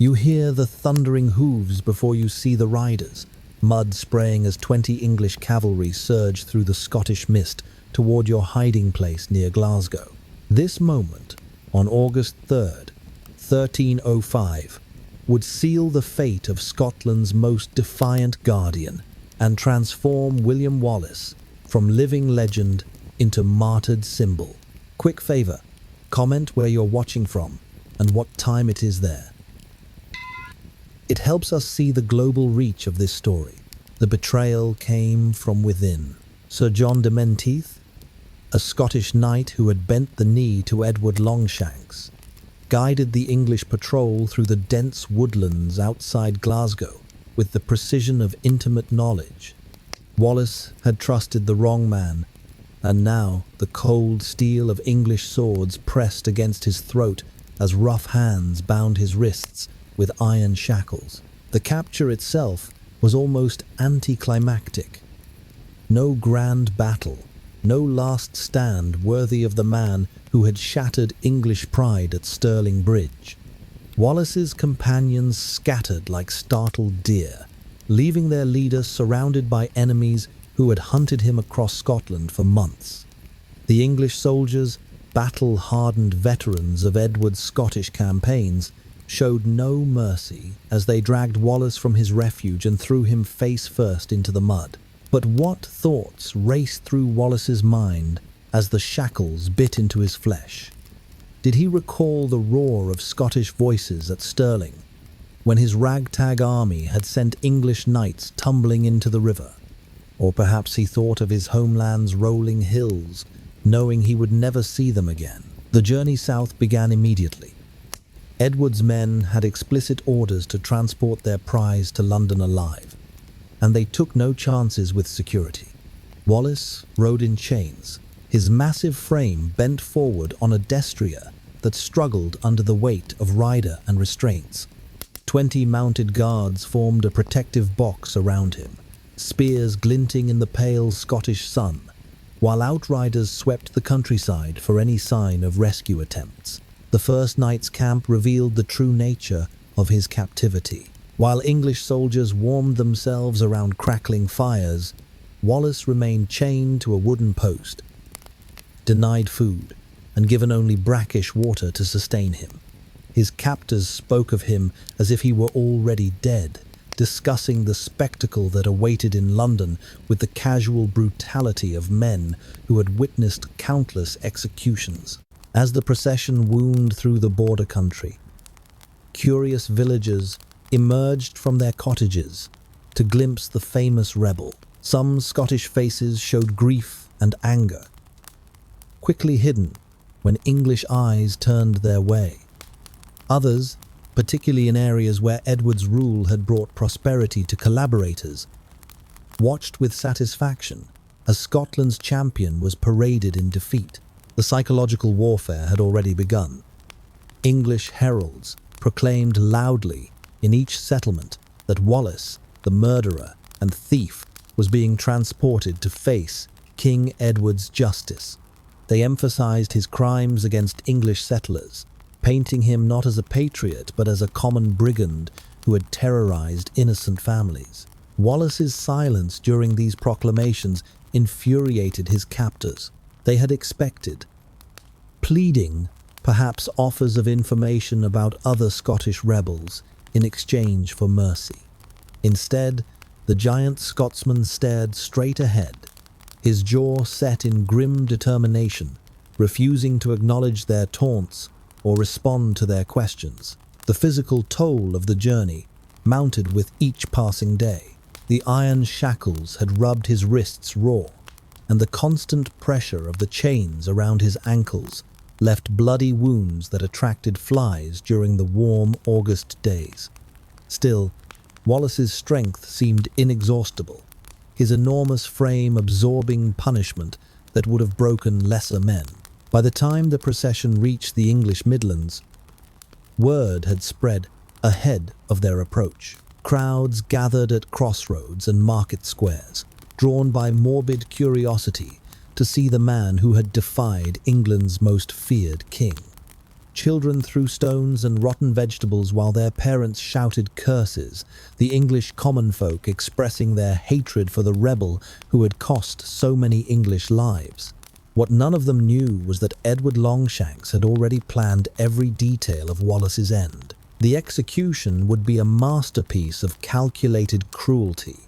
You hear the thundering hooves before you see the riders, mud spraying as 20 English cavalry surge through the Scottish mist toward your hiding place near Glasgow. This moment, on August 3rd, 1305, would seal the fate of Scotland's most defiant guardian and transform William Wallace from living legend into martyred symbol. Quick favor, comment where you're watching from and what time it is there. It helps us see the global reach of this story. The betrayal came from within. Sir John de Menteith, a Scottish knight who had bent the knee to Edward Longshanks, guided the English patrol through the dense woodlands outside Glasgow with the precision of intimate knowledge. Wallace had trusted the wrong man, and now the cold steel of English swords pressed against his throat as rough hands bound his wrists with iron shackles. The capture itself was almost anticlimactic. No grand battle, no last stand worthy of the man who had shattered English pride at Stirling Bridge. Wallace's companions scattered like startled deer, leaving their leader surrounded by enemies who had hunted him across Scotland for months. The English soldiers, battle-hardened veterans of Edward's Scottish campaigns, showed no mercy as they dragged Wallace from his refuge and threw him face first into the mud. But what thoughts raced through Wallace's mind as the shackles bit into his flesh? Did he recall the roar of Scottish voices at Stirling, when his ragtag army had sent English knights tumbling into the river? Or perhaps he thought of his homeland's rolling hills, knowing he would never see them again. The journey south began immediately. Edward's men had explicit orders to transport their prize to London alive, and they took no chances with security. Wallace rode in chains, his massive frame bent forward on a destrier that struggled under the weight of rider and restraints. 20 mounted guards formed a protective box around him, spears glinting in the pale Scottish sun, while outriders swept the countryside for any sign of rescue attempts. The first night's camp revealed the true nature of his captivity. While English soldiers warmed themselves around crackling fires, Wallace remained chained to a wooden post, denied food, and given only brackish water to sustain him. His captors spoke of him as if he were already dead, discussing the spectacle that awaited in London with the casual brutality of men who had witnessed countless executions. As the procession wound through the border country, curious villagers emerged from their cottages to glimpse the famous rebel. Some Scottish faces showed grief and anger, quickly hidden when English eyes turned their way. Others, particularly in areas where Edward's rule had brought prosperity to collaborators, watched with satisfaction as Scotland's champion was paraded in defeat. The psychological warfare had already begun. English heralds proclaimed loudly in each settlement that Wallace, the murderer and thief, was being transported to face King Edward's justice. They emphasized his crimes against English settlers, painting him not as a patriot but as a common brigand who had terrorized innocent families. Wallace's silence during these proclamations infuriated his captors. They had expected, pleading, perhaps offers of information about other Scottish rebels in exchange for mercy. Instead, the giant Scotsman stared straight ahead, his jaw set in grim determination, refusing to acknowledge their taunts or respond to their questions. The physical toll of the journey mounted with each passing day. The iron shackles had rubbed his wrists raw, and the constant pressure of the chains around his ankles left bloody wounds that attracted flies during the warm August days. Still, Wallace's strength seemed inexhaustible, his enormous frame absorbing punishment that would have broken lesser men. By the time the procession reached the English Midlands, word had spread ahead of their approach. Crowds gathered at crossroads and market squares, drawn by morbid curiosity to see the man who had defied England's most feared king. Children threw stones and rotten vegetables while their parents shouted curses, the English common folk expressing their hatred for the rebel who had cost so many English lives. What none of them knew was that Edward Longshanks had already planned every detail of Wallace's end. The execution would be a masterpiece of calculated cruelty,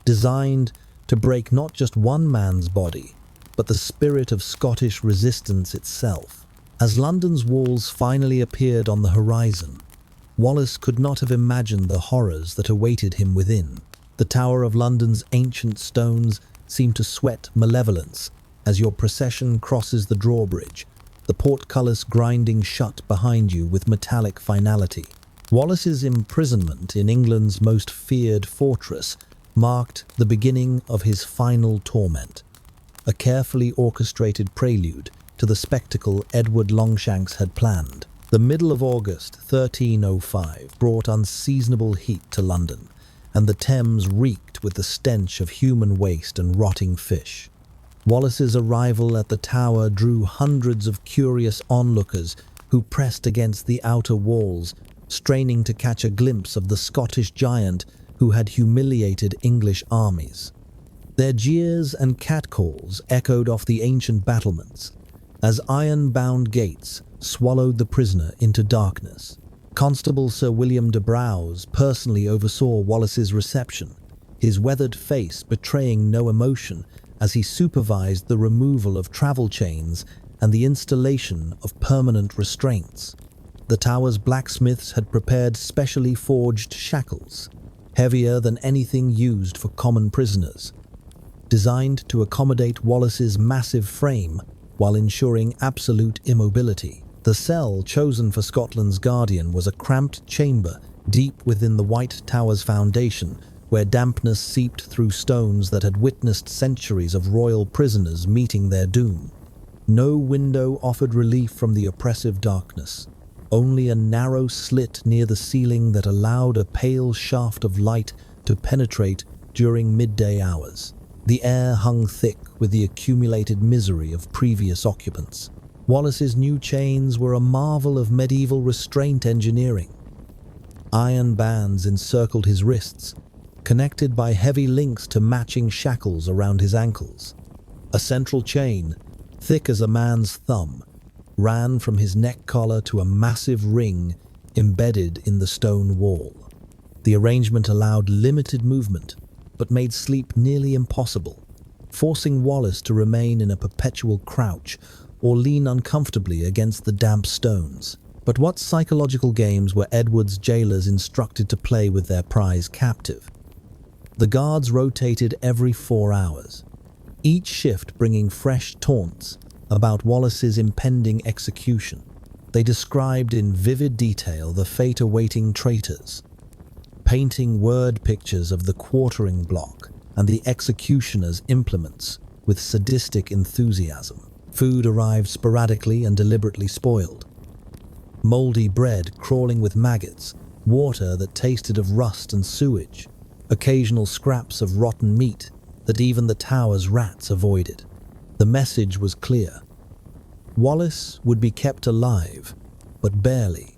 designed to break not just one man's body, but the spirit of Scottish resistance itself. As London's walls finally appeared on the horizon, Wallace could not have imagined the horrors that awaited him within. The Tower of London's ancient stones seem to sweat malevolence as your procession crosses the drawbridge, the portcullis grinding shut behind you with metallic finality. Wallace's imprisonment in England's most feared fortress marked the beginning of his final torment, a carefully orchestrated prelude to the spectacle Edward Longshanks had planned. The middle of August 1305 brought unseasonable heat to London, and the Thames reeked with the stench of human waste and rotting fish. Wallace's arrival at the Tower drew hundreds of curious onlookers who pressed against the outer walls, straining to catch a glimpse of the Scottish giant who had humiliated English armies. Their jeers and catcalls echoed off the ancient battlements as iron-bound gates swallowed the prisoner into darkness. Constable Sir William de Braose personally oversaw Wallace's reception, his weathered face betraying no emotion as he supervised the removal of travel chains and the installation of permanent restraints. The Tower's blacksmiths had prepared specially forged shackles, heavier than anything used for common prisoners, designed to accommodate Wallace's massive frame while ensuring absolute immobility. The cell chosen for Scotland's guardian was a cramped chamber deep within the White Tower's foundation, where dampness seeped through stones that had witnessed centuries of royal prisoners meeting their doom. No window offered relief from the oppressive darkness, only a narrow slit near the ceiling that allowed a pale shaft of light to penetrate during midday hours. The air hung thick with the accumulated misery of previous occupants. Wallace's new chains were a marvel of medieval restraint engineering. Iron bands encircled his wrists, connected by heavy links to matching shackles around his ankles. A central chain, thick as a man's thumb, ran from his neck collar to a massive ring embedded in the stone wall. The arrangement allowed limited movement, but made sleep nearly impossible, forcing Wallace to remain in a perpetual crouch or lean uncomfortably against the damp stones. But what psychological games were Edward's jailers instructed to play with their prize captive? The guards rotated every 4 hours, each shift bringing fresh taunts about Wallace's impending execution. They described in vivid detail the fate awaiting traitors, painting word pictures of the quartering block and the executioner's implements with sadistic enthusiasm. Food arrived sporadically and deliberately spoiled. Moldy bread crawling with maggots, water that tasted of rust and sewage, occasional scraps of rotten meat that even the Tower's rats avoided. The message was clear. Wallace would be kept alive, but barely,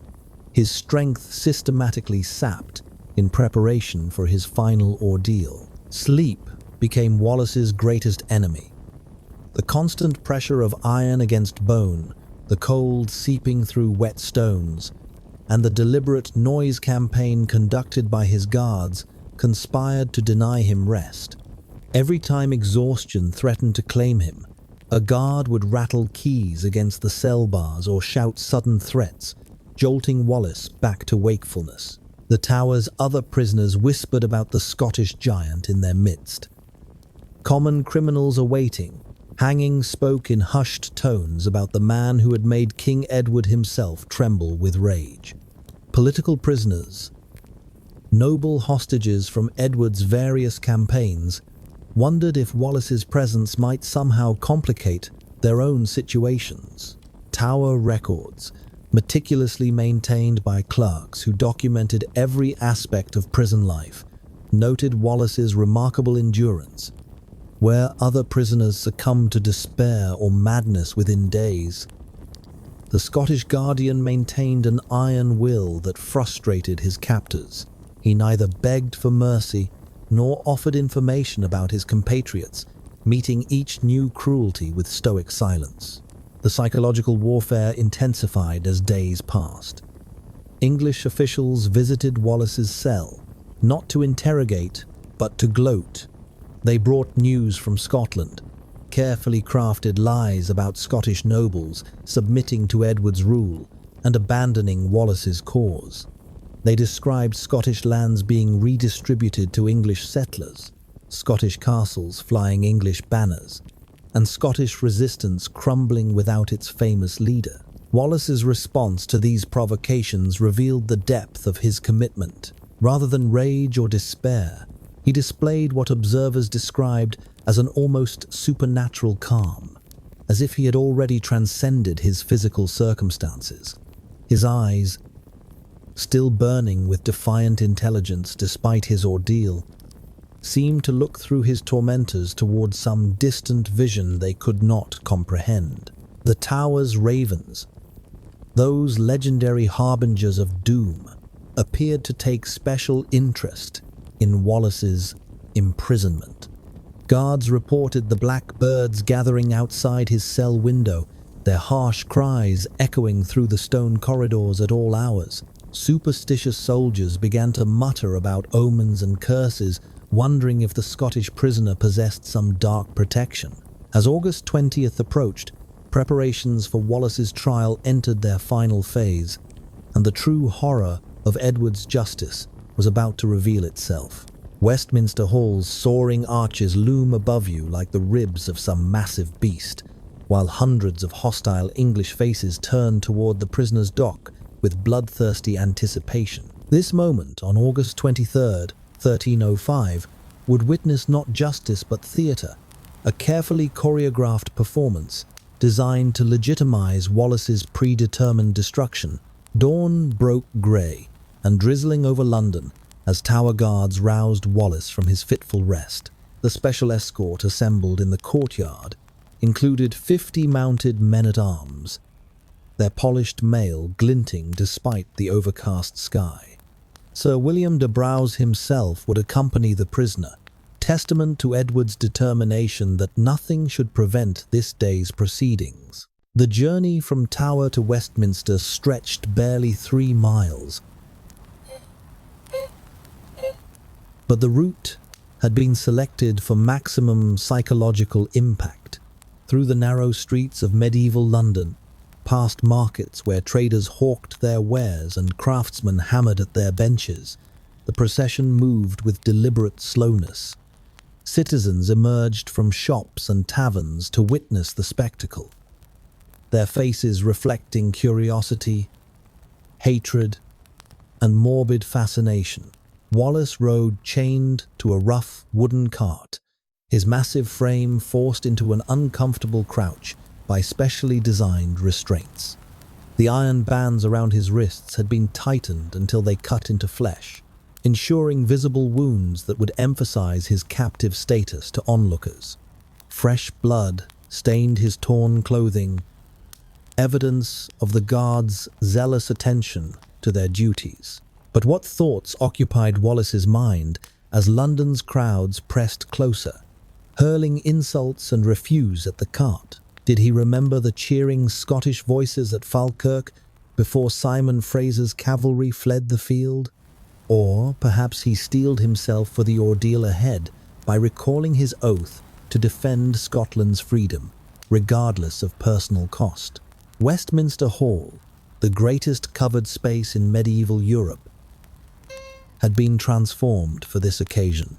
his strength systematically sapped in preparation for his final ordeal. Sleep became Wallace's greatest enemy. The constant pressure of iron against bone, the cold seeping through wet stones, and the deliberate noise campaign conducted by his guards conspired to deny him rest. Every time exhaustion threatened to claim him, a guard would rattle keys against the cell bars or shout sudden threats, jolting Wallace back to wakefulness. The Tower's other prisoners whispered about the Scottish giant in their midst. Common criminals awaiting, hanging spoke in hushed tones about the man who had made King Edward himself tremble with rage. Political prisoners, noble hostages from Edward's various campaigns, wondered if Wallace's presence might somehow complicate their own situations. Tower records, meticulously maintained by clerks who documented every aspect of prison life, noted Wallace's remarkable endurance. Where other prisoners succumbed to despair or madness within days, The Scottish guardian maintained an iron will that frustrated his captors. He neither begged for mercy nor offered information about his compatriots, meeting each new cruelty with stoic silence. The psychological warfare intensified as days passed. English officials visited Wallace's cell, not to interrogate, but to gloat. They brought news from Scotland, carefully crafted lies about Scottish nobles submitting to Edward's rule and abandoning Wallace's cause. They described Scottish lands being redistributed to English settlers, Scottish castles flying English banners, and Scottish resistance crumbling without its famous leader. Wallace's response to these provocations revealed the depth of his commitment. Rather than rage or despair, he displayed what observers described as an almost supernatural calm, as if he had already transcended his physical circumstances. His eyes, still burning with defiant intelligence despite his ordeal, seemed to look through his tormentors toward some distant vision they could not comprehend. The Tower's ravens, those legendary harbingers of doom, appeared to take special interest in Wallace's imprisonment. Guards reported the black birds gathering outside his cell window, their harsh cries echoing through the stone corridors at all hours. Superstitious soldiers began to mutter about omens and curses, wondering if the Scottish prisoner possessed some dark protection. As August 20th approached, preparations for Wallace's trial entered their final phase, and the true horror of Edward's justice was about to reveal itself. Westminster Hall's soaring arches loom above you like the ribs of some massive beast, while hundreds of hostile English faces turn toward the prisoner's dock with bloodthirsty anticipation. This moment, on August 23rd, 1305, would witness not justice but theatre, a carefully choreographed performance designed to legitimize Wallace's predetermined destruction. Dawn broke grey and drizzling over London as Tower guards roused Wallace from his fitful rest. The special escort assembled in the courtyard included 50 mounted men-at-arms, their polished mail glinting despite the overcast sky. Sir William de Braose himself would accompany the prisoner, testament to Edward's determination that nothing should prevent this day's proceedings. The journey from Tower to Westminster stretched barely 3 miles, but the route had been selected for maximum psychological impact. Through the narrow streets of medieval London, past markets where traders hawked their wares and craftsmen hammered at their benches, the procession moved with deliberate slowness. Citizens emerged from shops and taverns to witness the spectacle, their faces reflecting curiosity, hatred, and morbid fascination. Wallace rode chained to a rough wooden cart, his massive frame forced into an uncomfortable crouch by specially designed restraints. The iron bands around his wrists had been tightened until they cut into flesh, ensuring visible wounds that would emphasize his captive status to onlookers. Fresh blood stained his torn clothing, evidence of the guards' zealous attention to their duties. But what thoughts occupied Wallace's mind as London's crowds pressed closer, hurling insults and refuse at the cart? Did he remember the cheering Scottish voices at Falkirk before Simon Fraser's cavalry fled the field? Or perhaps he steeled himself for the ordeal ahead by recalling his oath to defend Scotland's freedom, regardless of personal cost. Westminster Hall, the greatest covered space in medieval Europe, had been transformed for this occasion.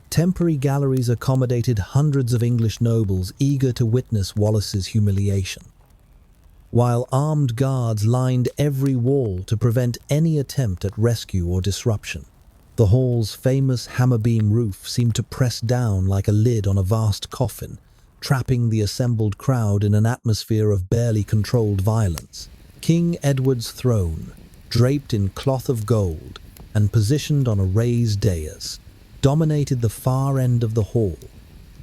Temporary galleries accommodated hundreds of English nobles eager to witness Wallace's humiliation, while armed guards lined every wall to prevent any attempt at rescue or disruption. The hall's famous hammer-beam roof seemed to press down like a lid on a vast coffin, trapping the assembled crowd in an atmosphere of barely controlled violence. King Edward's throne, draped in cloth of gold and positioned on a raised dais, dominated the far end of the hall.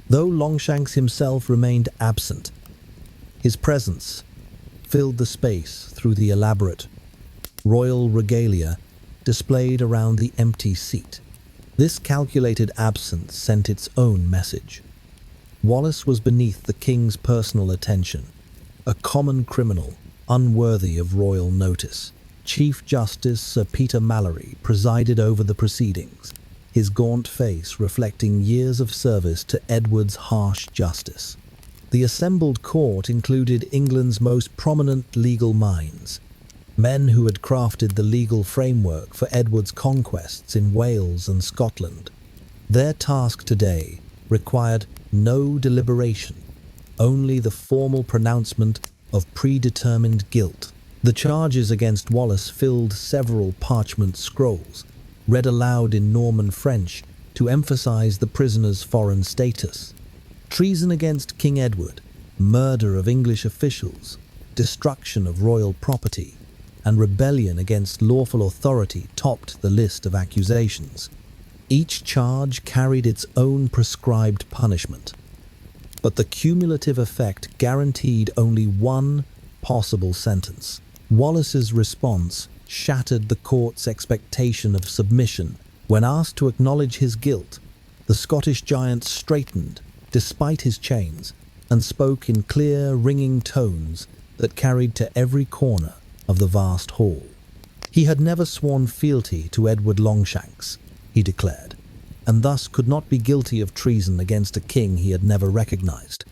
Though Longshanks himself remained absent, his presence filled the space through the elaborate royal regalia displayed around the empty seat. This calculated absence sent its own message. Wallace was beneath the king's personal attention, a common criminal, unworthy of royal notice. Chief Justice Sir Peter Mallory presided over the proceedings, his gaunt face reflecting years of service to Edward's harsh justice. The assembled court included England's most prominent legal minds, men who had crafted the legal framework for Edward's conquests in Wales and Scotland. Their task today required no deliberation, only the formal pronouncement of predetermined guilt. The charges against Wallace filled several parchment scrolls, read aloud in Norman French to emphasize the prisoner's foreign status. Treason against King Edward, murder of English officials, destruction of royal property, and rebellion against lawful authority topped the list of accusations. Each charge carried its own prescribed punishment, but the cumulative effect guaranteed only one possible sentence. Wallace's response shattered the court's expectation of submission. When asked to acknowledge his guilt, the Scottish giant straightened, despite his chains, and spoke in clear, ringing tones that carried to every corner of the vast hall. He had never sworn fealty to Edward Longshanks, he declared, and thus could not be guilty of treason against a king he had never recognized.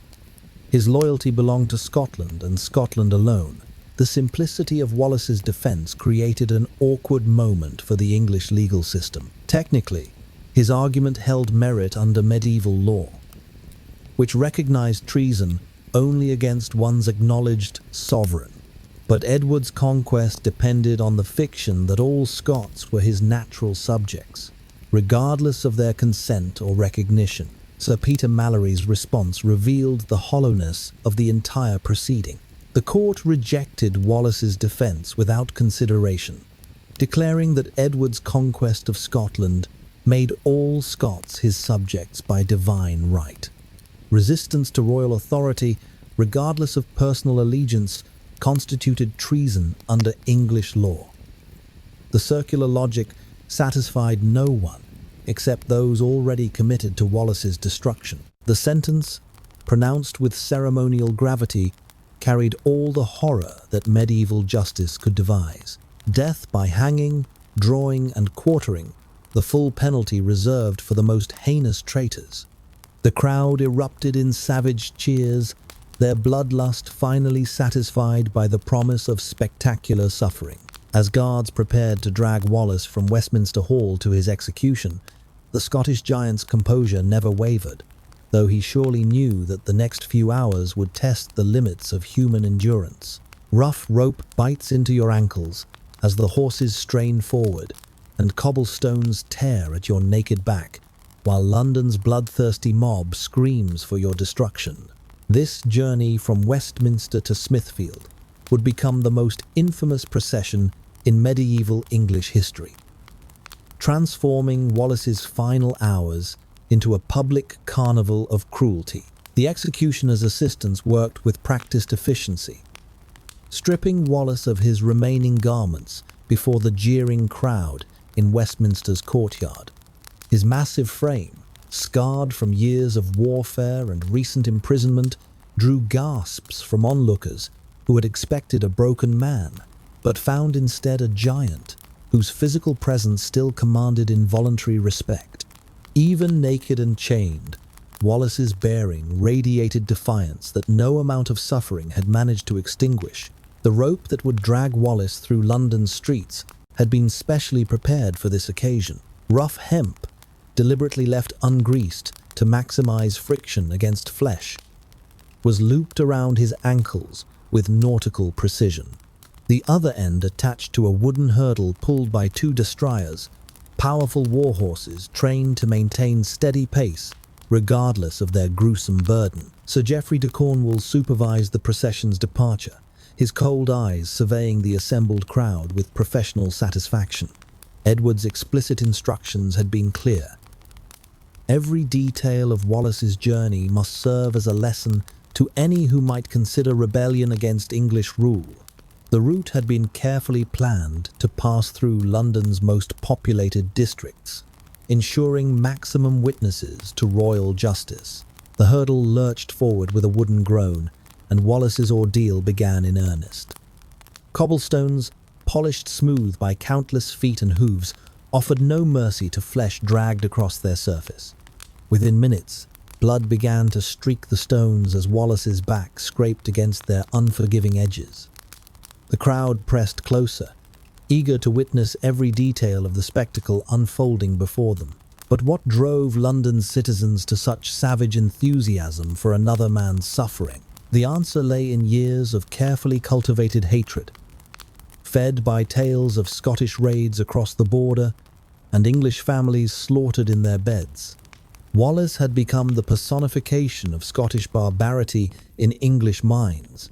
His loyalty belonged to Scotland and Scotland alone. The simplicity of Wallace's defense created an awkward moment for the English legal system. Technically, his argument held merit under medieval law, which recognized treason only against one's acknowledged sovereign. But Edward's conquest depended on the fiction that all Scots were his natural subjects, regardless of their consent or recognition. Sir Peter Mallory's response revealed the hollowness of the entire proceeding. The court rejected Wallace's defense without consideration, declaring that Edward's conquest of Scotland made all Scots his subjects by divine right. Resistance to royal authority, regardless of personal allegiance, constituted treason under English law. The circular logic satisfied no one except those already committed to Wallace's destruction. The sentence, pronounced with ceremonial gravity, carried all the horror that medieval justice could devise. Death by hanging, drawing, and quartering, the full penalty reserved for the most heinous traitors. The crowd erupted in savage cheers, their bloodlust finally satisfied by the promise of spectacular suffering. As guards prepared to drag Wallace from Westminster Hall to his execution, the Scottish giant's composure never wavered, though he surely knew that the next few hours would test the limits of human endurance. Rough rope bites into your ankles as the horses strain forward, and cobblestones tear at your naked back, while London's bloodthirsty mob screams for your destruction. This journey from Westminster to Smithfield would become the most infamous procession in medieval English history, transforming Wallace's final hours into a public carnival of cruelty. The executioner's assistants worked with practiced efficiency, stripping Wallace of his remaining garments before the jeering crowd in Westminster's courtyard. His massive frame, scarred from years of warfare and recent imprisonment, drew gasps from onlookers who had expected a broken man, but found instead a giant whose physical presence still commanded involuntary respect. Even naked and chained, Wallace's bearing radiated defiance that no amount of suffering had managed to extinguish. The rope that would drag Wallace through London's streets had been specially prepared for this occasion. Rough hemp, deliberately left ungreased to maximize friction against flesh, was looped around his ankles with nautical precision. The other end attached to a wooden hurdle pulled by two destriers, powerful warhorses trained to maintain steady pace regardless of their gruesome burden. Sir Geoffrey de Cornwall supervised the procession's departure, his cold eyes surveying the assembled crowd with professional satisfaction. Edward's explicit instructions had been clear. Every detail of Wallace's journey must serve as a lesson to any who might consider rebellion against English rule. The route had been carefully planned to pass through London's most populated districts, ensuring maximum witnesses to royal justice. The hurdle lurched forward with a wooden groan, and Wallace's ordeal began in earnest. Cobblestones, polished smooth by countless feet and hooves, offered no mercy to flesh dragged across their surface. Within minutes, blood began to streak the stones as Wallace's back scraped against their unforgiving edges. The crowd pressed closer, eager to witness every detail of the spectacle unfolding before them. But what drove London's citizens to such savage enthusiasm for another man's suffering? The answer lay in years of carefully cultivated hatred, fed by tales of Scottish raids across the border and English families slaughtered in their beds. Wallace had become the personification of Scottish barbarity in English minds,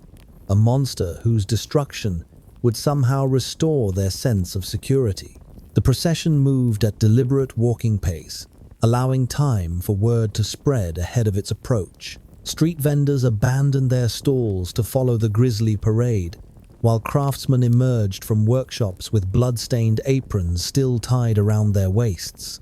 a monster whose destruction would somehow restore their sense of security. The procession moved at deliberate walking pace, allowing time for word to spread ahead of its approach. Street vendors abandoned their stalls to follow the grisly parade, while craftsmen emerged from workshops with blood-stained aprons still tied around their waists.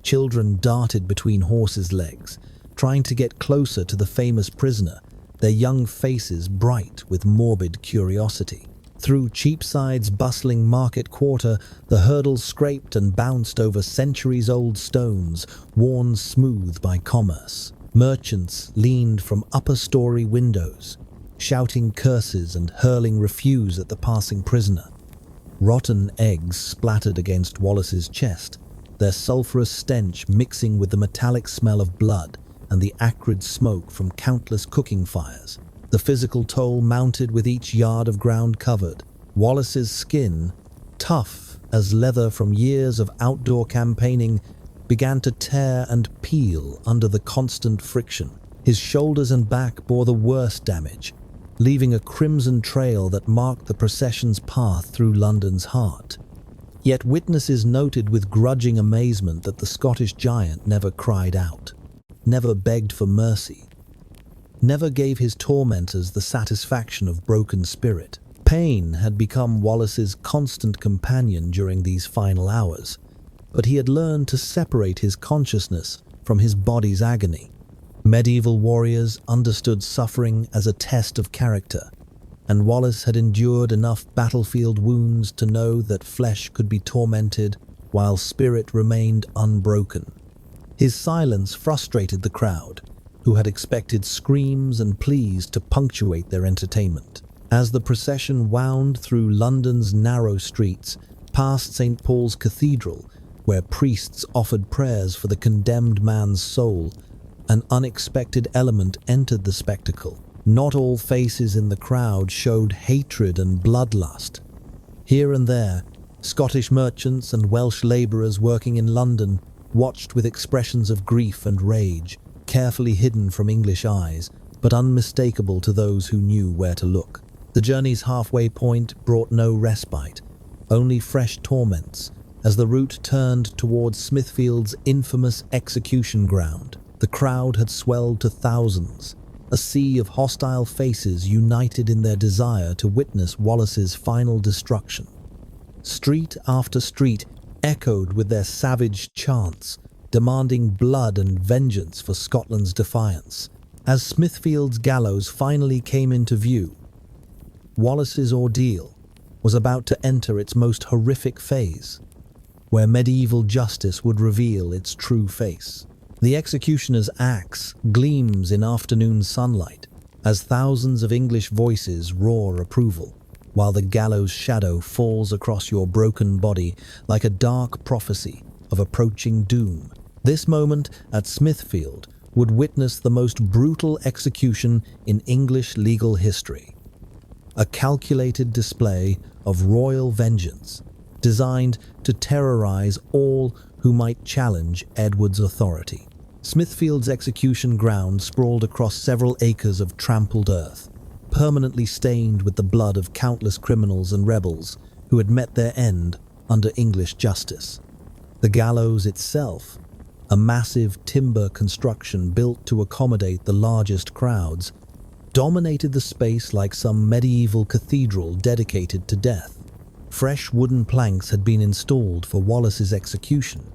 Children darted between horses' legs, trying to get closer to the famous prisoner, their young faces bright with morbid curiosity. Through Cheapside's bustling market quarter, the hurdles scraped and bounced over centuries-old stones, worn smooth by commerce. Merchants leaned from upper-story windows, shouting curses and hurling refuse at the passing prisoner. Rotten eggs splattered against Wallace's chest, their sulphurous stench mixing with the metallic smell of blood and the acrid smoke from countless cooking fires. The physical toll mounted with each yard of ground covered. Wallace's skin, tough as leather from years of outdoor campaigning, began to tear and peel under the constant friction. His shoulders and back bore the worst damage, leaving a crimson trail that marked the procession's path through London's heart. Yet witnesses noted with grudging amazement that the Scottish giant never cried out, never begged for mercy, never gave his tormentors the satisfaction of broken spirit. Pain had become Wallace's constant companion during these final hours, but he had learned to separate his consciousness from his body's agony. Medieval warriors understood suffering as a test of character, and Wallace had endured enough battlefield wounds to know that flesh could be tormented while spirit remained unbroken. His silence frustrated the crowd, who had expected screams and pleas to punctuate their entertainment. As the procession wound through London's narrow streets, past St. Paul's Cathedral, where priests offered prayers for the condemned man's soul, an unexpected element entered the spectacle. Not all faces in the crowd showed hatred and bloodlust. Here and there, Scottish merchants and Welsh labourers working in London watched with expressions of grief and rage, carefully hidden from English eyes, but unmistakable to those who knew where to look. The journey's halfway point brought no respite, only fresh torments, as the route turned towards Smithfield's infamous execution ground. The crowd had swelled to thousands, a sea of hostile faces united in their desire to witness Wallace's final destruction. Street after street echoed with their savage chants, demanding blood and vengeance for Scotland's defiance. As Smithfield's gallows finally came into view, Wallace's ordeal was about to enter its most horrific phase, where medieval justice would reveal its true face. The executioner's axe gleams in afternoon sunlight as thousands of English voices roar approval, while the gallows shadow falls across your broken body like a dark prophecy of approaching doom. This moment at Smithfield would witness the most brutal execution in English legal history. A calculated display of royal vengeance, designed to terrorize all who might challenge Edward's authority. Smithfield's execution ground sprawled across several acres of trampled earth, permanently stained with the blood of countless criminals and rebels who had met their end under English justice. The gallows itself, a massive timber construction built to accommodate the largest crowds, dominated the space like some medieval cathedral dedicated to death. Fresh wooden planks had been installed for Wallace's execution,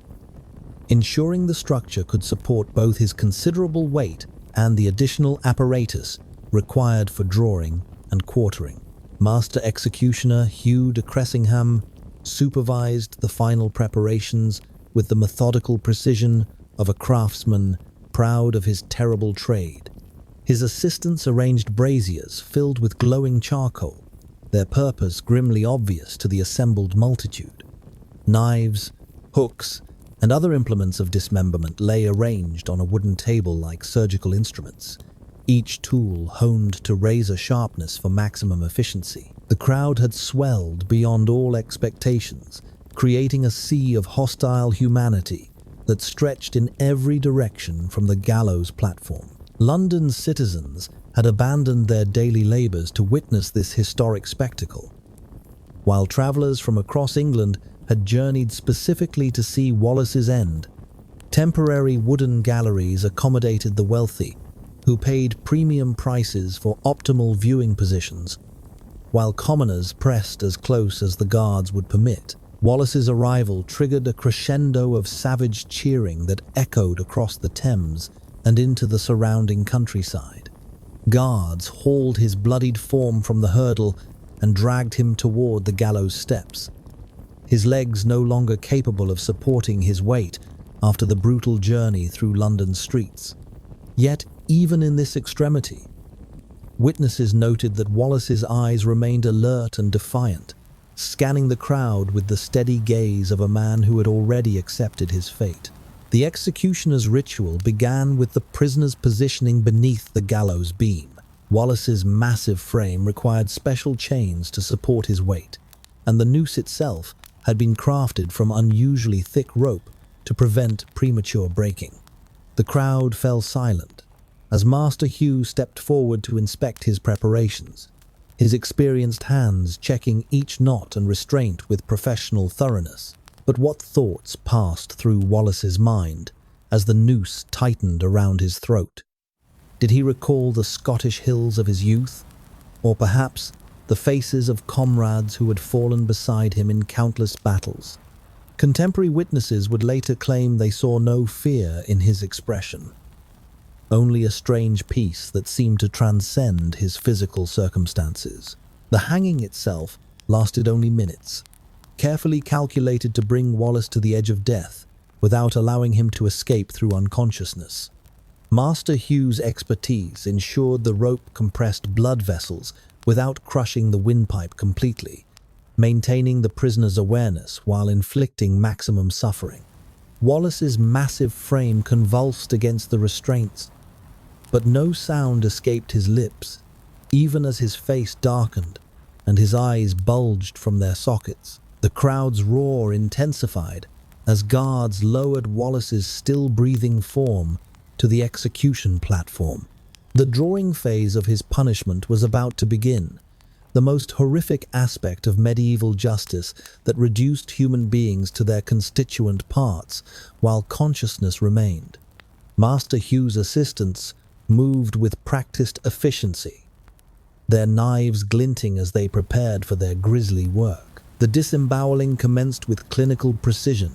ensuring the structure could support both his considerable weight and the additional apparatus required for drawing and quartering. Master executioner Hugh de Cressingham supervised the final preparations with the methodical precision of a craftsman proud of his terrible trade. His assistants arranged braziers filled with glowing charcoal, their purpose grimly obvious to the assembled multitude. Knives, hooks, and other implements of dismemberment lay arranged on a wooden table like surgical instruments, each tool honed to razor sharpness for maximum efficiency. The crowd had swelled beyond all expectations, creating a sea of hostile humanity that stretched in every direction from the gallows platform. London's citizens had abandoned their daily labours to witness this historic spectacle, while travellers from across England had journeyed specifically to see Wallace's end. Temporary wooden galleries accommodated the wealthy, who paid premium prices for optimal viewing positions, while commoners pressed as close as the guards would permit. Wallace's arrival triggered a crescendo of savage cheering that echoed across the Thames and into the surrounding countryside. Guards hauled his bloodied form from the hurdle and dragged him toward the gallows steps, his legs no longer capable of supporting his weight after the brutal journey through London's streets. Yet, even in this extremity, witnesses noted that Wallace's eyes remained alert and defiant, scanning the crowd with the steady gaze of a man who had already accepted his fate. The executioner's ritual began with the prisoner's positioning beneath the gallows beam. Wallace's massive frame required special chains to support his weight, and the noose itself had been crafted from unusually thick rope to prevent premature breaking. The crowd fell silent as Master Hugh stepped forward to inspect his preparations, his experienced hands checking each knot and restraint with professional thoroughness. But what thoughts passed through Wallace's mind as the noose tightened around his throat? Did he recall the Scottish hills of his youth, or perhaps the faces of comrades who had fallen beside him in countless battles? Contemporary witnesses would later claim they saw no fear in his expression, only a strange peace that seemed to transcend his physical circumstances. The hanging itself lasted only minutes, carefully calculated to bring Wallace to the edge of death without allowing him to escape through unconsciousness. Master Hugh's expertise ensured the rope compressed blood vessels without crushing the windpipe completely, maintaining the prisoner's awareness while inflicting maximum suffering. Wallace's massive frame convulsed against the restraints, but no sound escaped his lips, even as his face darkened and his eyes bulged from their sockets. The crowd's roar intensified as guards lowered Wallace's still-breathing form to the execution platform. The drawing phase of his punishment was about to begin, the most horrific aspect of medieval justice that reduced human beings to their constituent parts while consciousness remained. Master Hugh's assistants moved with practiced efficiency, their knives glinting as they prepared for their grisly work. The disemboweling commenced with clinical precision,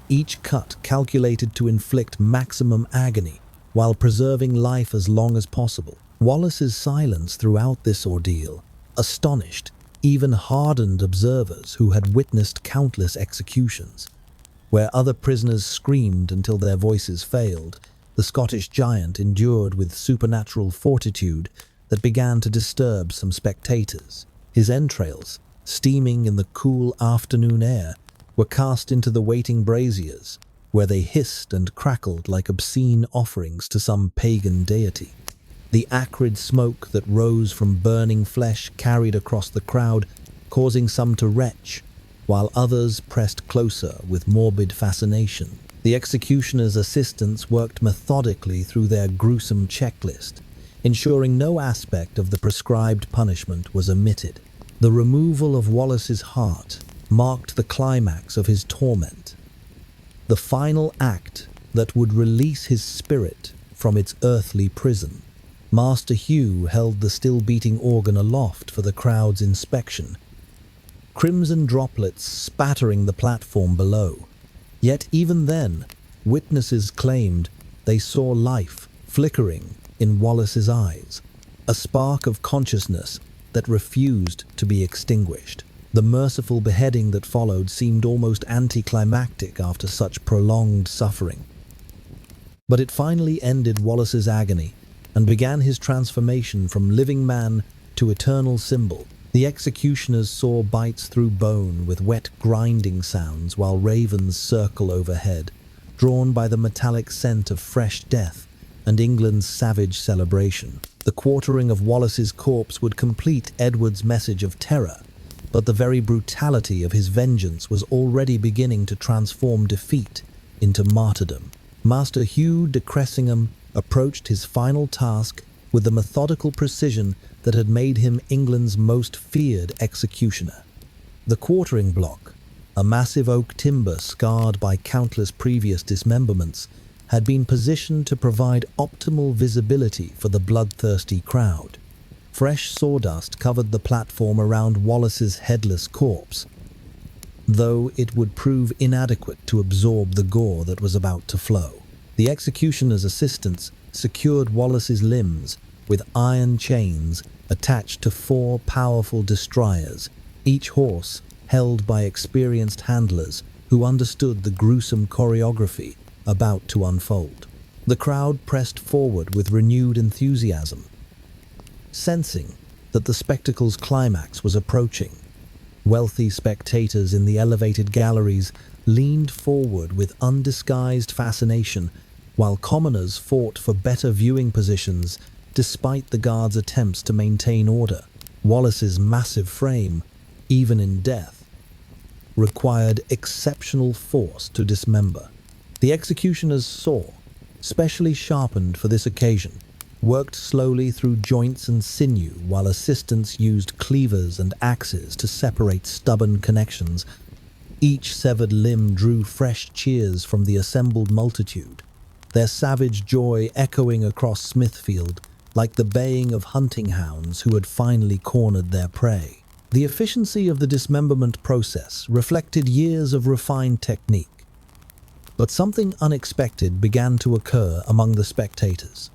each cut calculated to inflict maximum agony while preserving life as long as possible. Wallace's silence throughout this ordeal astonished even hardened observers who had witnessed countless executions. Where other prisoners screamed until their voices failed, the Scottish giant endured with supernatural fortitude that began to disturb some spectators. His entrails, steaming in the cool afternoon air, were cast into the waiting braziers, where they hissed and crackled like obscene offerings to some pagan deity. The acrid smoke that rose from burning flesh carried across the crowd, causing some to retch, while others pressed closer with morbid fascination. The executioner's assistants worked methodically through their gruesome checklist, ensuring no aspect of the prescribed punishment was omitted. The removal of Wallace's heart marked the climax of his torment, the final act that would release his spirit from its earthly prison. Master Hugh held the still-beating organ aloft for the crowd's inspection, crimson droplets spattering the platform below. Yet even then, witnesses claimed they saw life flickering in Wallace's eyes, a spark of consciousness that refused to be extinguished. The merciful beheading that followed seemed almost anticlimactic after such prolonged suffering. But it finally ended Wallace's agony and began his transformation from living man to eternal symbol. The executioners saw bites through bone with wet grinding sounds while ravens circle overhead, drawn by the metallic scent of fresh death and England's savage celebration. The quartering of Wallace's corpse would complete Edward's message of terror, but the very brutality of his vengeance was already beginning to transform defeat into martyrdom. Master Hugh de Cressingham approached his final task with the methodical precision that had made him England's most feared executioner. The quartering block, a massive oak timber scarred by countless previous dismemberments, had been positioned to provide optimal visibility for the bloodthirsty crowd. Fresh sawdust covered the platform around Wallace's headless corpse, though it would prove inadequate to absorb the gore that was about to flow. The executioner's assistants secured Wallace's limbs with iron chains attached to 4 powerful destriers, each horse held by experienced handlers who understood the gruesome choreography about to unfold. The crowd pressed forward with renewed enthusiasm, sensing that the spectacle's climax was approaching. Wealthy spectators in the elevated galleries leaned forward with undisguised fascination, while commoners fought for better viewing positions despite the guards' attempts to maintain order. Wallace's massive frame, even in death, required exceptional force to dismember. The executioner's saw, specially sharpened for this occasion, worked slowly through joints and sinew while assistants used cleavers and axes to separate stubborn connections. Each severed limb drew fresh cheers from the assembled multitude, their savage joy echoing across Smithfield like the baying of hunting hounds who had finally cornered their prey. The efficiency of the dismemberment process reflected years of refined technique, but something unexpected began to occur among the spectators.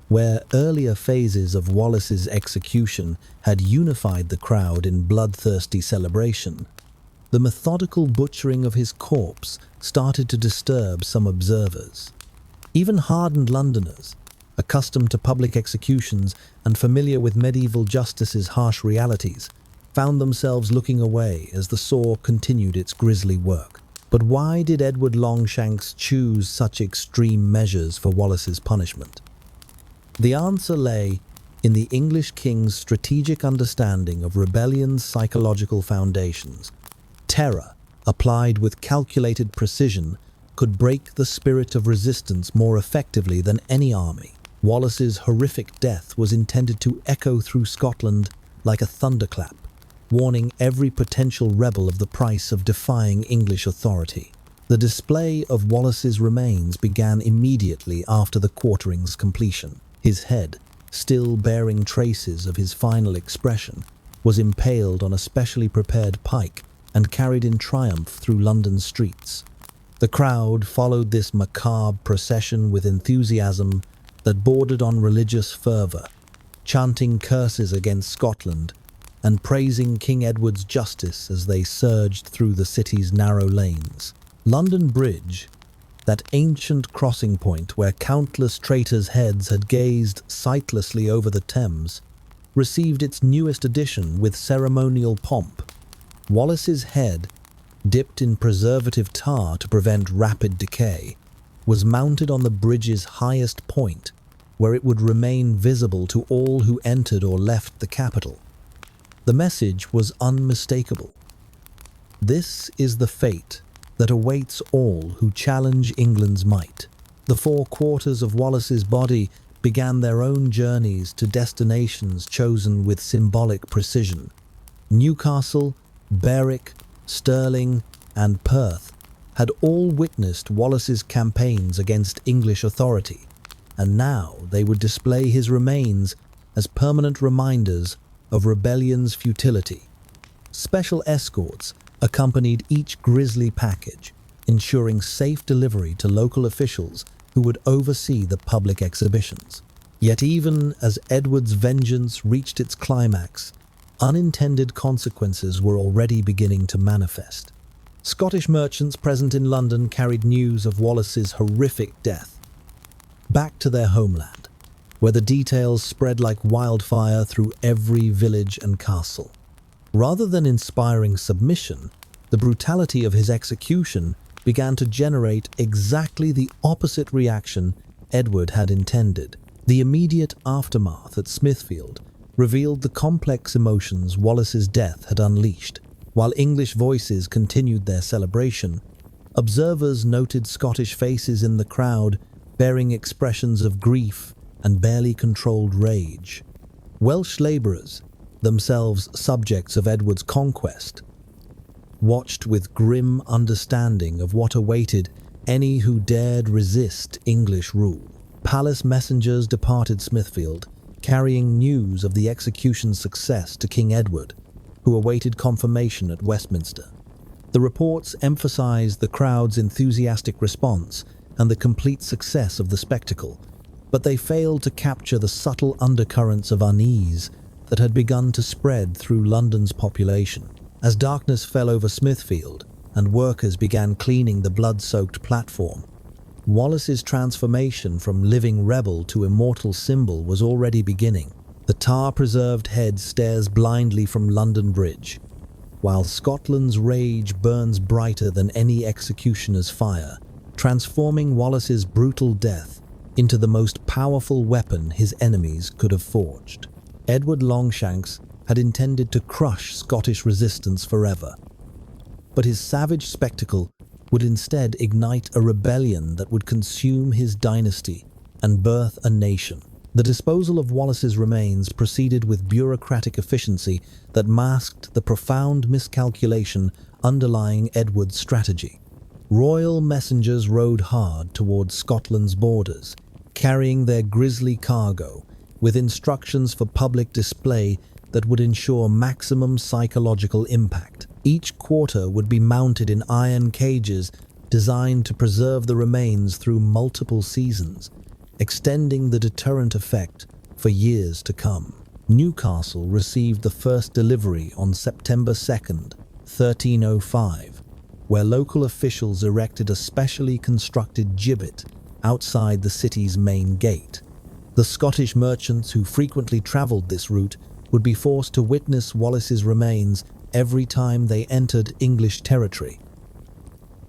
Where earlier phases of Wallace's execution had unified the crowd in bloodthirsty celebration, the methodical butchering of his corpse started to disturb some observers. Even hardened Londoners, accustomed to public executions and familiar with medieval justice's harsh realities, found themselves looking away as the saw continued its grisly work. But why did Edward Longshanks choose such extreme measures for Wallace's punishment? The answer lay in the English king's strategic understanding of rebellion's psychological foundations. Terror, applied with calculated precision, could break the spirit of resistance more effectively than any army. Wallace's horrific death was intended to echo through Scotland like a thunderclap, warning every potential rebel of the price of defying English authority. The display of Wallace's remains began immediately after the quartering's completion. His head, still bearing traces of his final expression, was impaled on a specially prepared pike and carried in triumph through London streets. The crowd followed this macabre procession with enthusiasm that bordered on religious fervour, chanting curses against Scotland and praising King Edward's justice as they surged through the city's narrow lanes. London Bridge, that ancient crossing point where countless traitors' heads had gazed sightlessly over the Thames, received its newest addition with ceremonial pomp. Wallace's head, dipped in preservative tar to prevent rapid decay, was mounted on the bridge's highest point, where it would remain visible to all who entered or left the capital. The message was unmistakable. This is the fate that awaits all who challenge England's might. The 4 quarters of Wallace's body began their own journeys to destinations chosen with symbolic precision. Newcastle, Berwick, Stirling, and Perth had all witnessed Wallace's campaigns against English authority. and now they would display his remains as permanent reminders of rebellion's futility. Special escorts accompanied each grisly package, ensuring safe delivery to local officials who would oversee the public exhibitions. Yet even as Edward's vengeance reached its climax, unintended consequences were already beginning to manifest. Scottish merchants present in London carried news of Wallace's horrific death back to their homeland, where the details spread like wildfire through every village and castle. Rather than inspiring submission, the brutality of his execution began to generate exactly the opposite reaction Edward had intended. The immediate aftermath at Smithfield revealed the complex emotions Wallace's death had unleashed. While English voices continued their celebration, observers noted Scottish faces in the crowd bearing expressions of grief and barely controlled rage. Welsh labourers, themselves subjects of Edward's conquest, watched with grim understanding of what awaited any who dared resist English rule. Palace messengers departed Smithfield, carrying news of the execution's success to King Edward, who awaited confirmation at Westminster. The reports emphasized the crowd's enthusiastic response and the complete success of the spectacle, but they failed to capture the subtle undercurrents of unease that had begun to spread through London's population. As darkness fell over Smithfield and workers began cleaning the blood-soaked platform, Wallace's transformation from living rebel to immortal symbol was already beginning. The tar-preserved head stares blindly from London Bridge, while Scotland's rage burns brighter than any executioner's fire, transforming Wallace's brutal death into the most powerful weapon his enemies could have forged. Edward Longshanks had intended to crush Scottish resistance forever, but his savage spectacle would instead ignite a rebellion that would consume his dynasty and birth a nation. The disposal of Wallace's remains proceeded with bureaucratic efficiency that masked the profound miscalculation underlying Edward's strategy. Royal messengers rode hard towards Scotland's borders, carrying their grisly cargo, with instructions for public display that would ensure maximum psychological impact. Each quarter would be mounted in iron cages designed to preserve the remains through multiple seasons, extending the deterrent effect for years to come. Newcastle received the first delivery on September 2nd, 1305, where local officials erected a specially constructed gibbet outside the city's main gate. The Scottish merchants who frequently travelled this route would be forced to witness Wallace's remains every time they entered English territory,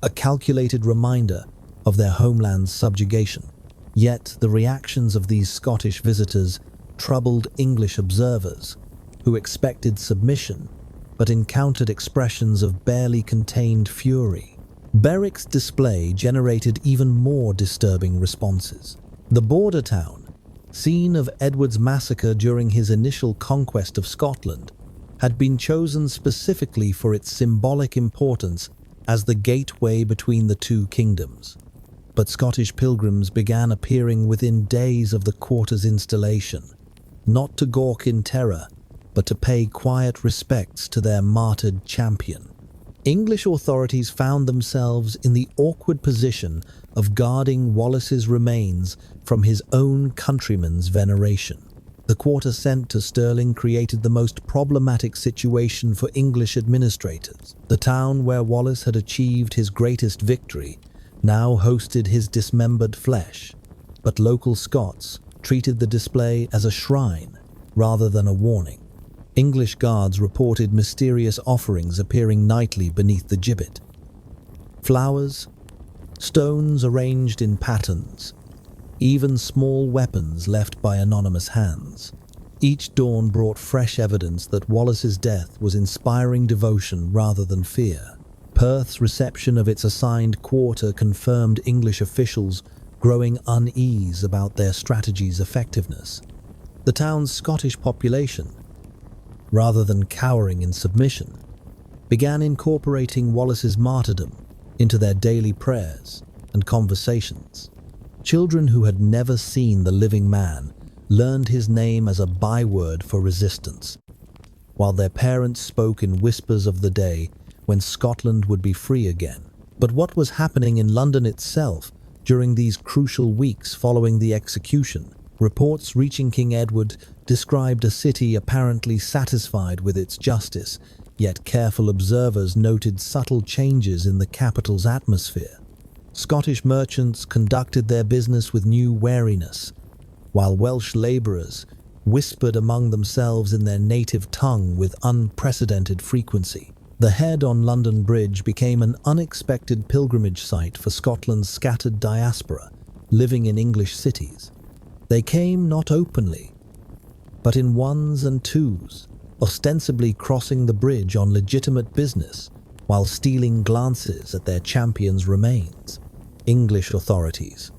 a calculated reminder of their homeland's subjugation. Yet the reactions of these Scottish visitors troubled English observers, who expected submission but encountered expressions of barely contained fury. Berwick's display generated even more disturbing responses. The border town, scene of Edward's massacre during his initial conquest of Scotland, had been chosen specifically for its symbolic importance as the gateway between the two kingdoms. But Scottish pilgrims began appearing within days of the quarter's installation, not to gawk in terror, but to pay quiet respects to their martyred champion. English authorities found themselves in the awkward position of guarding Wallace's remains from his own countrymen's veneration. The quarter sent to Stirling created the most problematic situation for English administrators. The town where Wallace had achieved his greatest victory now hosted his dismembered flesh, but local Scots treated the display as a shrine rather than a warning. English guards reported mysterious offerings appearing nightly beneath the gibbet. Flowers, stones arranged in patterns, even small weapons left by anonymous hands. Each dawn brought fresh evidence that Wallace's death was inspiring devotion rather than fear. Perth's reception of its assigned quarter confirmed English officials' growing unease about their strategy's effectiveness. The town's Scottish population, rather than cowering in submission, began incorporating Wallace's martyrdom into their daily prayers and conversations. Children who had never seen the living man learned his name as a byword for resistance, while their parents spoke in whispers of the day when Scotland would be free again. But what was happening in London itself during these crucial weeks following the execution? Reports reaching King Edward described a city apparently satisfied with its justice, yet careful observers noted subtle changes in the capital's atmosphere. Scottish merchants conducted their business with new wariness, while Welsh labourers whispered among themselves in their native tongue with unprecedented frequency. The Head on London Bridge became an unexpected pilgrimage site for Scotland's scattered diaspora living in English cities. They came not openly, but in ones and twos, ostensibly crossing the bridge on legitimate business while stealing glances at their champion's remains. English authorities,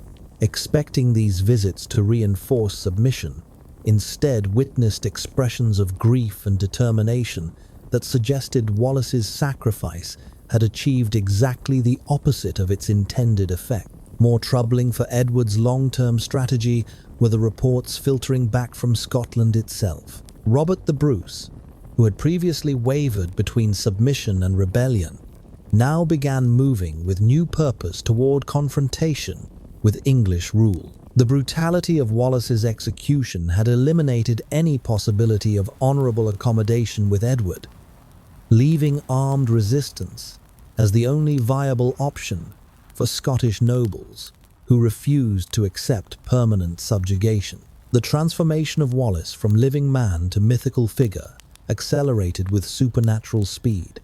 expecting these visits to reinforce submission, instead witnessed expressions of grief and determination that suggested Wallace's sacrifice had achieved exactly the opposite of its intended effect. More troubling for Edward's long-term strategy were the reports filtering back from Scotland itself. Robert the Bruce, who had previously wavered between submission and rebellion, now began moving with new purpose toward confrontation with English rule. The brutality of Wallace's execution had eliminated any possibility of honourable accommodation with Edward, leaving armed resistance as the only viable option for Scottish nobles who refused to accept permanent subjugation. The transformation of Wallace from living man to mythical figure accelerated with supernatural speed.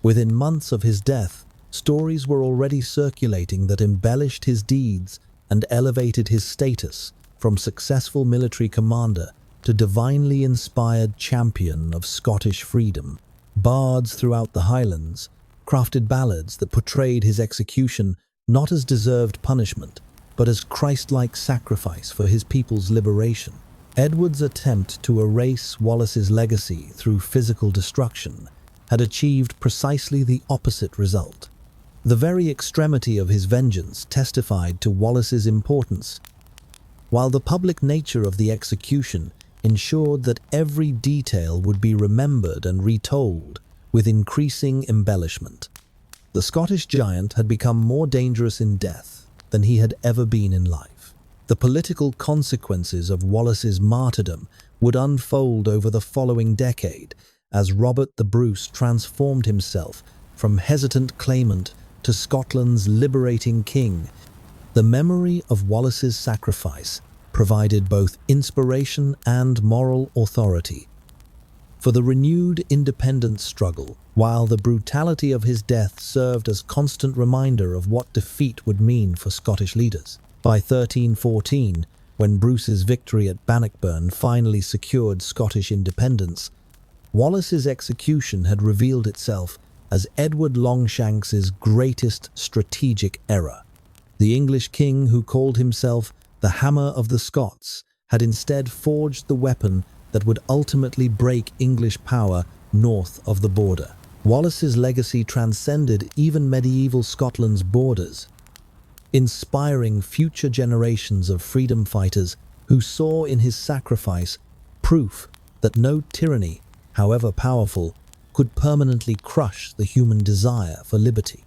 Within months of his death, stories were already circulating that embellished his deeds and elevated his status from successful military commander to divinely inspired champion of Scottish freedom. Bards throughout the Highlands crafted ballads that portrayed his execution not as deserved punishment, but as Christ-like sacrifice for his people's liberation. Edward's attempt to erase Wallace's legacy through physical destruction had achieved precisely the opposite result. The very extremity of his vengeance testified to Wallace's importance, while the public nature of the execution ensured that every detail would be remembered and retold with increasing embellishment. The Scottish giant had become more dangerous in death than he had ever been in life. The political consequences of Wallace's martyrdom would unfold over the following decade as Robert the Bruce transformed himself from hesitant claimant to Scotland's liberating king. The memory of Wallace's sacrifice provided both inspiration and moral authority for the renewed independence struggle, while the brutality of his death served as constant reminder of what defeat would mean for Scottish leaders. By 1314, when Bruce's victory at Bannockburn finally secured Scottish independence, Wallace's execution had revealed itself as Edward Longshanks's greatest strategic error. The English king, who called himself the Hammer of the Scots, had instead forged the weapon that would ultimately break English power north of the border. Wallace's legacy transcended even medieval Scotland's borders, inspiring future generations of freedom fighters who saw in his sacrifice proof that no tyranny, however powerful, could permanently crush the human desire for liberty.